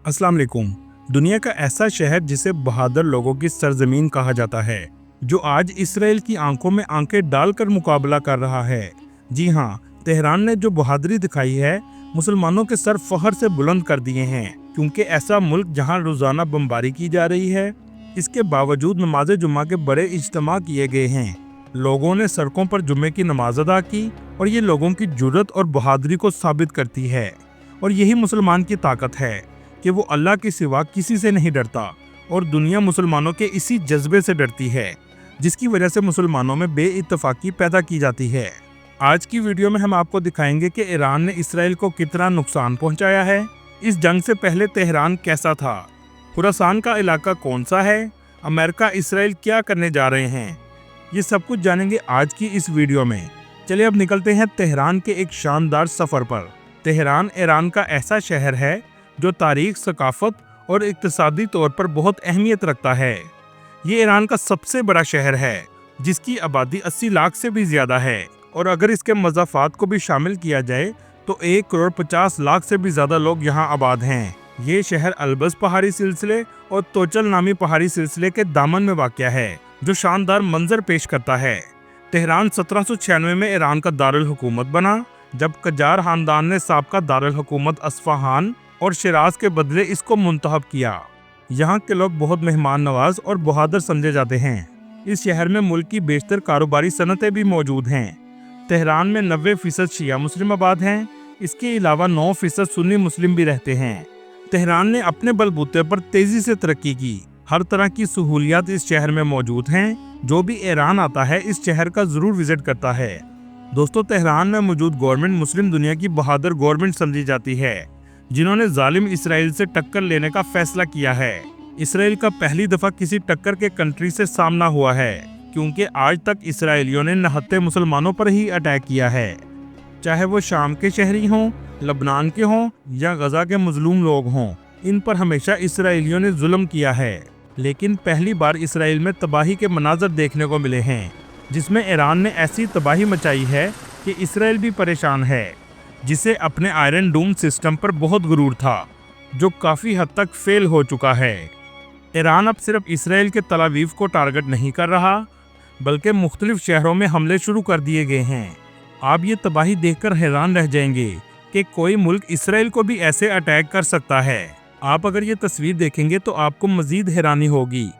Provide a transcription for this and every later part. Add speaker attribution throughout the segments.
Speaker 1: अस्सलाम वालेकुम। दुनिया का ऐसा शहर जिसे बहादुर लोगों की सरजमीन कहा जाता है, जो आज इसराइल की आंखों में आंखें डालकर मुकाबला कर रहा है। जी हाँ, तेहरान ने जो बहादुरी दिखाई है, मुसलमानों के सर फखर से बुलंद कर दिए हैं, क्योंकि ऐसा मुल्क जहाँ रोजाना बमबारी की जा रही है, इसके बावजूद नमाज जुम्मा के बड़े इज्तिमा किए गए हैं। लोगों ने सड़कों पर जुम्मे की नमाज अदा की और ये लोगों की जुर्रत और बहादुरी को साबित करती है। और यही मुसलमान की ताकत है कि वो अल्लाह के सिवा किसी से नहीं डरता और दुनिया मुसलमानों के इसी जज्बे से डरती है, जिसकी वजह से मुसलमानों में बेइत्तेफाकी पैदा की जाती है। आज की वीडियो में हम आपको दिखाएंगे कि ईरान ने इसराइल को कितना नुकसान पहुंचाया है। इस जंग से पहले तेहरान कैसा था, खुरासान का इलाका कौन सा है, अमेरिका इसराइल क्या करने जा रहे हैं, ये सब कुछ जानेंगे आज की इस वीडियो में। चलिए अब निकलते हैं तेहरान के एक शानदार सफर पर। तेहरान ईरान का ऐसा शहर है जो तारीख, सकाफत और इक्तिसादी तौर पर बहुत अहमियत रखता है। ये ईरान का सबसे बड़ा शहर है, जिसकी आबादी 80 लाख से भी ज्यादा है, और अगर इसके मज़ाफ़ात को भी शामिल किया जाए तो 1 करोड़ 50 लाख से भी ज्यादा लोग यहाँ आबाद हैं। ये शहर अल्बस पहाड़ी सिलसिले और तोचल नामी पहाड़ी सिलसिले के दामन में वाक़या है, जो शानदार मंजर पेश करता है। तेहरान 1796 में ईरान का दारुल हुकूमत बना, जब कजार खानदान ने साबका दारुल हुकूमत अस्फहान और शिराज के बदले इसको मुंतखब किया। यहाँ के लोग बहुत मेहमान नवाज और बहादुर समझे जाते हैं। इस शहर में मुल्क की बेशतर कारोबारी सनतें भी मौजूद हैं। तेहरान में 90% शिया मुस्लिम आबाद हैं। इसके अलावा 9% सुन्नी मुस्लिम भी रहते हैं। तेहरान ने अपने बलबूते पर तेजी से तरक्की की। हर तरह की सहूलियात इस शहर में मौजूद हैं। जो भी ईरान आता है इस शहर का जरूर विजिट करता है। दोस्तों, तेहरान में मौजूद गवर्नमेंट मुस्लिम दुनिया की बहादुर गवर्नमेंट समझी जाती है, जिन्होंने जालिम इसराइल से टक्कर लेने का फैसला किया है। इसराइल का पहली दफा किसी टक्कर के कंट्री से सामना हुआ है, क्योंकि आज तक इसराइलियों ने नहत्ते मुसलमानों पर ही अटैक किया है, चाहे वो शाम के शहरी हों, लबनान के हों या गजा के मजलूम लोग हों। इन पर हमेशा इसराइलियों ने जुल्म किया है, लेकिन पहली बार इसराइल में तबाही के मनाजर देखने को मिले हैं, जिसमें ईरान ने ऐसी तबाही मचाई है कि इसराइल भी परेशान है, जिसे अपने आयरन डूम सिस्टम पर बहुत गुरूर था, जो काफ़ी हद तक फेल हो चुका है। ईरान अब सिर्फ इसराइल के तल अवीव को टारगेट नहीं कर रहा, बल्कि मुख्तलिफ शहरों में हमले शुरू कर दिए गए हैं। आप ये तबाही देखकर हैरान रह जाएंगे कि कोई मुल्क इसराइल को भी ऐसे अटैक कर सकता है। आप अगर ये तस्वीर देखेंगे तो आपको मजीद हैरानी होगी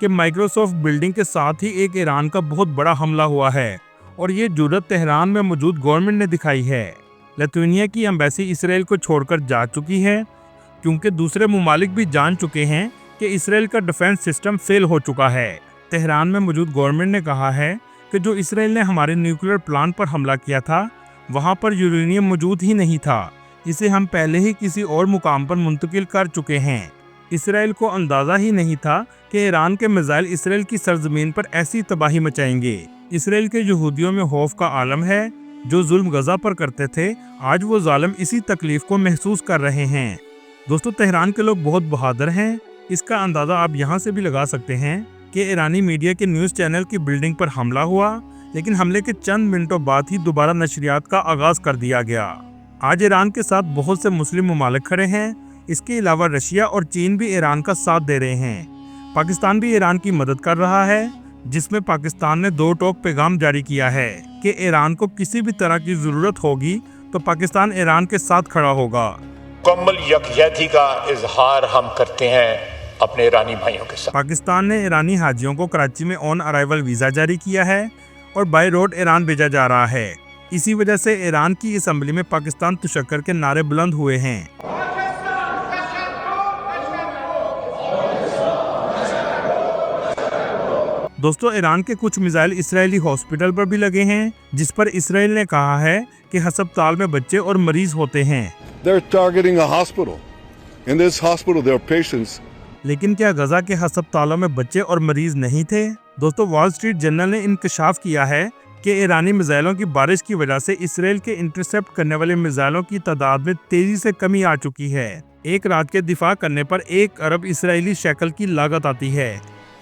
Speaker 1: कि माइक्रोसॉफ्ट बिल्डिंग के साथ ही एक ईरान का बहुत बड़ा हमला हुआ है, और ये जुर्रत तेहरान में मौजूद गवर्नमेंट ने दिखाई है। लिथुआनिया की एम्बेसी इसराइल को छोड़कर जा चुकी है, क्योंकि दूसरे ममालिक भी जान चुके हैं कि इसराइल का डिफेंस सिस्टम फेल हो चुका है। तेहरान में मौजूद गवर्नमेंट ने कहा है कि जो इसराइल ने हमारे न्यूक्लियर प्लांट पर हमला किया था, वहां पर यूरेनियम मौजूद ही नहीं था। इसे हम पहले ही किसी और मुकाम पर मुंतकिल कर चुके हैं। इसराइल को अंदाज़ा ही नहीं था कि ईरान के मिसाइल इसराइल की सरजमीन पर ऐसी तबाही मचाएंगे। इसराइल के यहूदियों में खौफ का आलम है। जो जुल्म गजा पर करते थे, आज वो जालिम इसी तकलीफ को महसूस कर रहे हैं। दोस्तों, तेहरान के लोग बहुत बहादुर हैं। इसका अंदाज़ा आप यहाँ से भी लगा सकते हैं कि ईरानी मीडिया के न्यूज़ चैनल की बिल्डिंग पर हमला हुआ, लेकिन हमले के चंद मिनटों बाद ही दोबारा नशरियात का आगाज़ कर दिया गया। आज ईरान के साथ बहुत से मुस्लिम ममालिक खड़े हैं। इसके अलावा रशिया और चीन भी ईरान का साथ दे रहे हैं। पाकिस्तान भी ईरान की मदद कर रहा है, जिसमें पाकिस्तान ने 2 टोक पैगाम जारी किया है कि ईरान को किसी भी तरह की जरूरत होगी तो पाकिस्तान ईरान के साथ खड़ा होगा।
Speaker 2: मुकम्मल यकजहती का इजहार हम करते हैं अपने ईरानी भाइयों के साथ।
Speaker 1: पाकिस्तान ने ईरानी हाजियों को कराची में ऑन अराइवल वीज़ा जारी किया है और बाय रोड ईरान भेजा जा रहा है। इसी वजह से ईरान की असम्बली में पाकिस्तान तुशक्कर के नारे बुलंद हुए हैं। दोस्तों, ईरान के कुछ मिसाइल इसराइली हॉस्पिटल पर भी लगे हैं, जिस पर इसराइल ने कहा है कि अस्पताल में बच्चे और मरीज होते हैं।
Speaker 3: They're targeting a hospital. In this hospital there are patients.
Speaker 1: लेकिन क्या गजा के अस्पतालों में बच्चे और मरीज नहीं थे? दोस्तों, वॉल स्ट्रीट जर्नल ने इंकशाफ किया है कि ईरानी मिसाइलों की बारिश की वजह से इसराइल के इंटरसेप्ट करने वाले मिसाइलों की तादाद में तेजी से कमी आ चुकी है। एक रात के दिफा करने पर 1 अरब इसराइली शेकल की लागत आती है।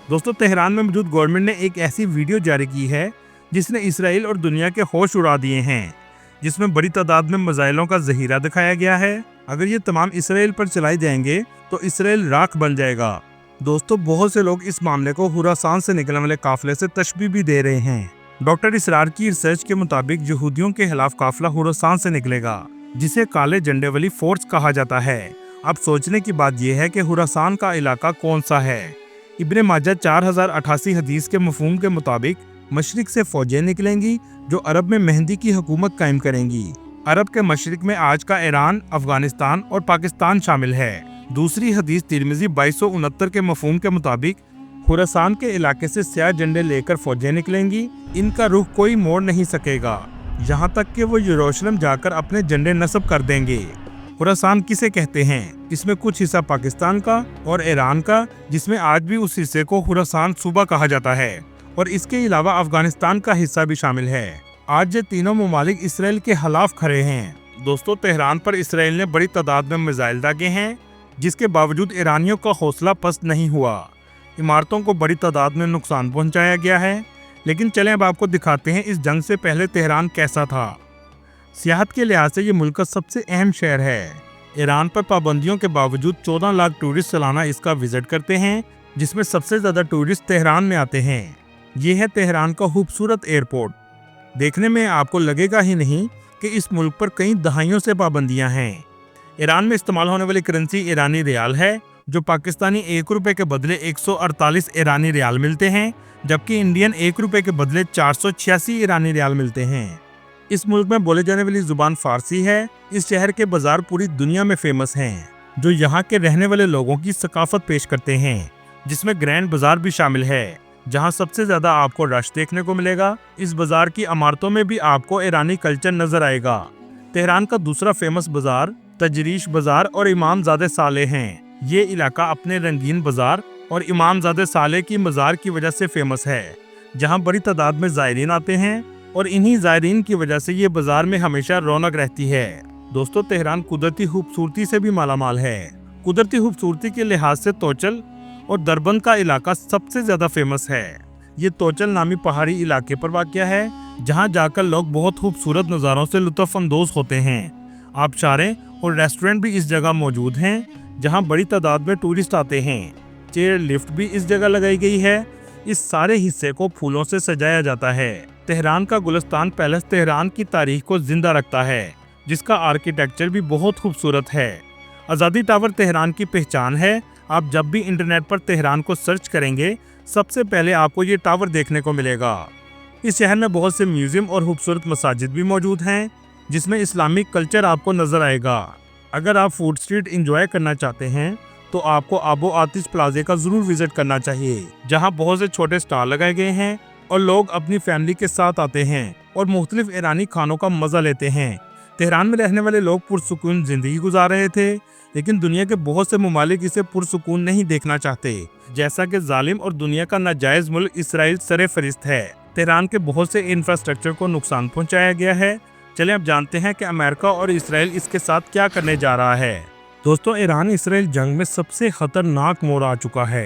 Speaker 1: दोस्तों, तेहरान में मौजूद गवर्नमेंट ने एक ऐसी वीडियो जारी की है जिसने इसराइल और दुनिया के होश उड़ा दिए हैं, जिसमें बड़ी तादाद में मिसाइलों का जहीरा दिखाया गया है। अगर ये तमाम इसराइल पर चलाई जाएंगे तो इसराइल राख बन जाएगा। दोस्तों, बहुत से लोग इस मामले को खुरासान से निकलने वाले काफिले से तशबीह भी दे रहे हैं। डॉक्टर इसरार की रिसर्च के मुताबिक यहूदियों के खिलाफ काफिला खुरासान से निकलेगा, जिसे काले झंडे वाली फोर्स कहा जाता है। अब सोचने की बात यह है कि खुरासान का इलाका कौन सा है। इब्ने माजा 4088 हदीस के मफहूम के मुताबिक मशरिक से फौजें निकलेंगी जो अरब में मेहंदी की हुकूमत कायम करेंगी। अरब के मशरिक में आज का ईरान, अफगानिस्तान और पाकिस्तान शामिल है। दूसरी हदीस तिरमिजी 2269 के मफहूम के मुताबिक खुरासान के इलाके से स्याह झंडे लेकर फौजें निकलेंगी। इनका रुख कोई मोड़ नहीं सकेगा, यहाँ तक कि वो यरूशलेम जाकर अपने झंडे नस्ब कर देंगे। खुरासान किसे कहते हैं? इसमें कुछ हिस्सा पाकिस्तान का और ईरान का, जिसमें आज भी उस हिस्से को खुरासान सूबा कहा जाता है, और इसके अलावा अफगानिस्तान का हिस्सा भी शामिल है। आज ये तीनों ममालिक इसराइल के खिलाफ खड़े हैं। दोस्तों, तेहरान पर इसराइल ने बड़ी तादाद में मिसाइल दागे हैं, जिसके बावजूद ईरानियों का हौसला पस्त नहीं हुआ। इमारतों को बड़ी तादाद में नुकसान पहुंचाया गया है। लेकिन चलें अब आपको दिखाते हैं इस जंग से पहले तेहरान कैसा था। सियाहत के लिहाज से ये मुल्क का सबसे अहम शहर है। ईरान पर पाबंदियों के बावजूद 14 लाख टूरिस्ट सालाना इसका विजिट करते हैं, जिसमें सबसे ज़्यादा टूरिस्ट तेहरान में आते हैं। ये है तेहरान का खूबसूरत एयरपोर्ट। देखने में आपको लगेगा ही नहीं कि इस मुल्क पर कई दहाइयों से पाबंदियां हैं। ईरान में इस्तेमाल होने वाली करेंसी ईरानी रियाल है, जो पाकिस्तानी 1 रुपये के बदले 148 ईरानी रियाल मिलते हैं, जबकि इंडियन 1 रुपये के बदले 486 ईरानी रियाल मिलते हैं। इस मुल्क में बोले जाने वाली जुबान फारसी है। इस शहर के बाजार पूरी दुनिया में फेमस हैं, जो यहाँ के रहने वाले लोगों की सकाफत पेश करते हैं, जिसमें ग्रैंड बाजार भी शामिल है, जहाँ सबसे ज्यादा आपको रश देखने को मिलेगा। इस बाजार की इमारतों में भी आपको ईरानी कल्चर नजर आएगा। तेहरान का दूसरा फेमस बाजार तजरीश बाजार और इमामजादे साले हैं। ये इलाका अपने रंगीन बाजार और इमामजादे साले की मज़ार की वजह से फेमस है, जहाँ बड़ी तादाद में ज़ायरीन आते हैं, और इन्हीं ज़ायरीन की वजह से ये बाजार में हमेशा रौनक रहती है। दोस्तों, तेहरान कुदरती खूबसूरती से भी मालामाल है। कुदरती खूबसूरती के लिहाज से तोचल और दरबंद का इलाका सबसे ज़्यादा फेमस है। ये तोचल नामी पहाड़ी इलाके पर वाक़या है, जहाँ जाकर लोग बहुत खूबसूरत नज़ारों से लुत्फ़ अंदोज़ होते हैं। आबशारें और रेस्टोरेंट भी इस जगह मौजूद हैं, जहाँ बड़ी तादाद में टूरिस्ट आते हैं। चेयर लिफ्ट भी इस जगह लगाई गई है। इस सारे हिस्से को फूलों से सजाया जाता है। तेहरान का गुलिस्तान पैलेस तेहरान की तारीख को जिंदा रखता है, जिसका आर्किटेक्चर भी बहुत खूबसूरत है। आज़ादी टावर तेहरान की पहचान है। आप जब भी इंटरनेट पर तेहरान को सर्च करेंगे, सबसे पहले आपको ये टावर देखने को मिलेगा। इस शहर में बहुत से म्यूजियम और खूबसूरत मसाजिद भी मौजूद हैं, जिसमें इस्लामिक कल्चर आपको नजर आएगा। अगर आप फूड स्ट्रीट एंजॉय करना चाहते हैं तो आपको आबो आतिश प्लाजे का जरूर विजिट करना चाहिए, जहां बहुत से छोटे स्टॉल लगाए गए हैं और लोग अपनी फैमिली के साथ आते हैं और मुख्तलिफ ईरानी खानों का मजा लेते हैं। तेहरान में रहने वाले लोग पुरसुकून जिंदगी गुजार रहे थे, लेकिन दुनिया के बहुत से ममालिक इसे पुरसुकून नहीं देखना चाहते, जैसा कि जालिम और दुनिया का नाजायज मुल्क इसराइल सरे फरिश्त है। तेहरान के बहुत से इंफ्रास्ट्रक्चर को नुकसान पहुंचाया गया है। चलें अब जानते हैं कि अमेरिका और इसराइल इसके साथ क्या करने जा रहा है। दोस्तों, ईरान इसराइल जंग में सबसे खतरनाक मोड़ आ चुका है।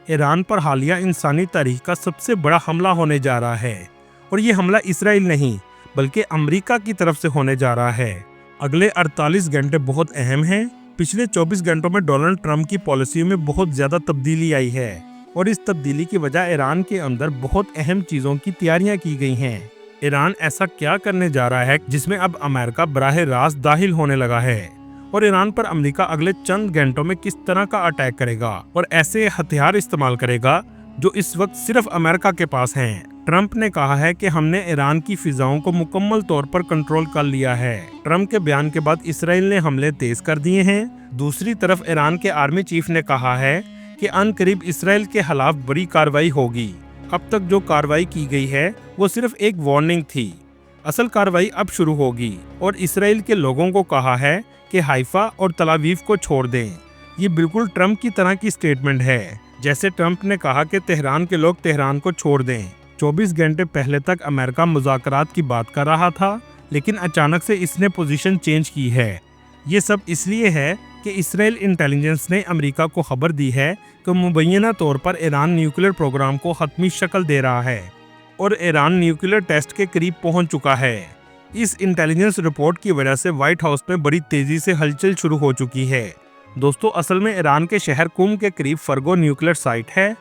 Speaker 1: ईरान पर हालिया इंसानी तारीख का सबसे बड़ा हमला होने जा रहा है, और ये हमला इसराइल नहीं बल्कि अमेरिका की तरफ से होने जा रहा है। अगले 48 घंटे बहुत अहम हैं। पिछले 24 घंटों में डोनाल्ड ट्रंप की पॉलिसी में बहुत ज्यादा तब्दीली आई है, और इस तब्दीली की वजह ईरान के अंदर बहुत अहम चीजों की तैयारियां की गई हैं। ईरान ऐसा क्या करने जा रहा है जिसमें अब अमेरिका बराह रास्त दाखिल होने लगा है, और ईरान पर अमेरिका अगले चंद घंटों में किस तरह का अटैक करेगा और ऐसे हथियार इस्तेमाल करेगा जो इस वक्त सिर्फ अमेरिका के पास हैं। ट्रंप ने कहा है कि हमने ईरान की फिजाओं को मुकम्मल तौर पर कंट्रोल कर लिया है। ट्रंप के बयान के बाद इसराइल ने हमले तेज कर दिए हैं। दूसरी तरफ ईरान के आर्मी चीफ ने कहा है कि अनकरीब इसराइल के खिलाफ बड़ी कार्रवाई होगी। अब तक जो कार्रवाई की गई है वो सिर्फ एक वार्निंग थी, असल कार्रवाई अब शुरू होगी। और इसराइल के लोगों को कहा है कि हाइफा और तल अवीव को छोड़ दें। ये बिल्कुल ट्रंप की तरह की स्टेटमेंट है, जैसे ट्रंप ने कहा कि तेहरान के लोग तेहरान को छोड़ दें। 24 घंटे पहले तक अमेरिका मुज़ाकरात की बात कर रहा था, लेकिन अचानक से इसने पोजीशन चेंज की है। ये सब इसलिए है कि इसराइल इंटेलिजेंस ने अमेरिका को खबर दी है कि मुबैना तौर पर ईरान न्यूक्लियर प्रोग्राम को हतमी शक्ल दे रहा है और ईरान न्यूक्लियर टेस्ट के करीब पहुंच चुका है। इस इंटेलिजेंस रिपोर्ट की वजह से व्हाइट हाउस में बड़ी तेजी से हलचल शुरू हो चुकी है। दोस्तों, असल में ईरान के शहर कुम के करीब फर्गो न्यूक्लियर साइट है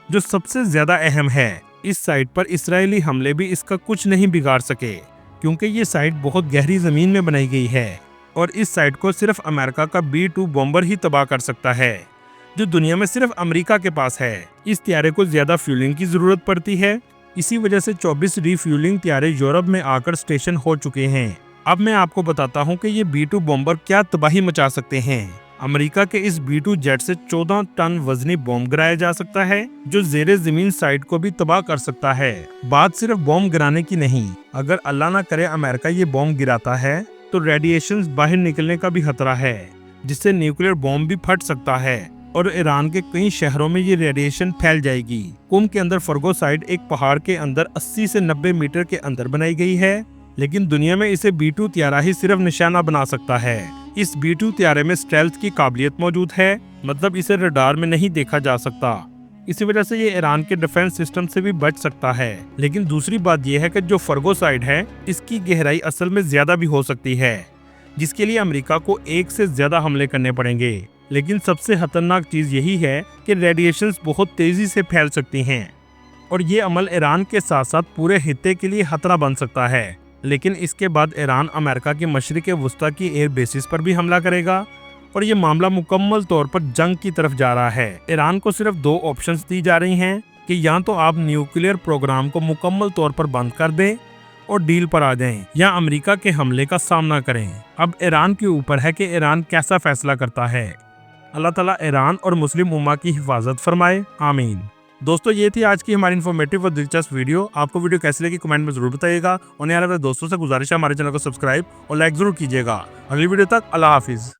Speaker 1: जो सबसे ज्यादा अहम है। इस साइट पर इस्राएली हमले भी इसका कुछ नहीं बिगाड़ सके, क्योंकि ये साइट बहुत गहरी जमीन में बनाई गई है और इस साइट को सिर्फ अमेरिका का B-2 बॉम्बर ही तबाह कर सकता है, जो दुनिया में सिर्फ अमेरिका के पास है। इस त्यारे को ज्यादा फ्यूलिंग की जरूरत पड़ती है, इसी वजह से 24 रिफ्यूलिंग त्यारे यूरोप में आकर स्टेशन हो चुके हैं। अब मैं आपको बताता हूँ कि ये B-2 बॉम्बर क्या तबाही मचा सकते हैं। अमेरिका के इस B-2 जेट से 14 टन वजनी बॉम्ब गिराया जा सकता है, जो ज़ेरे ज़मीन साइट को भी तबाह कर सकता है। बात सिर्फ बॉम्ब गिराने की नहीं, अगर अल्लाह ना करे अमेरिका ये बॉम्ब गिराता है तो रेडिएशन बाहर निकलने का भी खतरा है, जिससे न्यूक्लियर बॉम्ब भी फट सकता है और ईरान के कई शहरों में ये रेडिएशन फैल जाएगी। कुम के अंदर फर्गो साइट एक पहाड़ के अंदर 80 से 90 मीटर के अंदर बनाई गई है, लेकिन दुनिया में इसे B-2 त्यारा ही सिर्फ निशाना बना सकता है। इस B-2 त्यारे में स्टेल्थ की काबिलियत मौजूद है, मतलब इसे रडार में नहीं देखा जा सकता। इसी वजह से ये ईरान के डिफेंस सिस्टम से भी बच सकता है। लेकिन दूसरी बात यह है कि जो फर्गो साइट है, इसकी गहराई असल में ज्यादा भी हो सकती है, जिसके लिए अमेरिका को एक से ज्यादा हमले करने पड़ेंगे। लेकिन सबसे खतरनाक चीज यही है कि रेडिएशंस बहुत तेजी से फैल सकती हैं और ये अमल ईरान के साथ साथ पूरे खित्ते के लिए खतरा बन सकता है। लेकिन इसके बाद ईरान अमेरिका के मशरिक़ वस्ता की एयर बेसिस पर भी हमला करेगा और ये मामला मुकम्मल तौर पर जंग की तरफ जा रहा है। ईरान को सिर्फ 2 ऑप्शंस दी जा रही हैं कि या तो आप न्यूक्लियर प्रोग्राम को मुकम्मल तौर पर बंद कर दें और डील पर आ जाएं, या अमेरिका के हमले का सामना करें। अब ईरान के ऊपर है कि ईरान कैसा फैसला करता है। अल्लाह ताला ईरान और मुस्लिम उम्मा की हिफाजत फरमाए, आमीन। दोस्तों, ये थी आज की हमारी इन्फॉर्मेटिव और दिलचस्प वीडियो। आपको वीडियो कैसी लगी कमेंट में जरूर बताइएगा और यार अपने दोस्तों से गुजारिश है हमारे चैनल को सब्सक्राइब और लाइक जरूर कीजिएगा। अगली वीडियो तक अल्लाह हाफिज।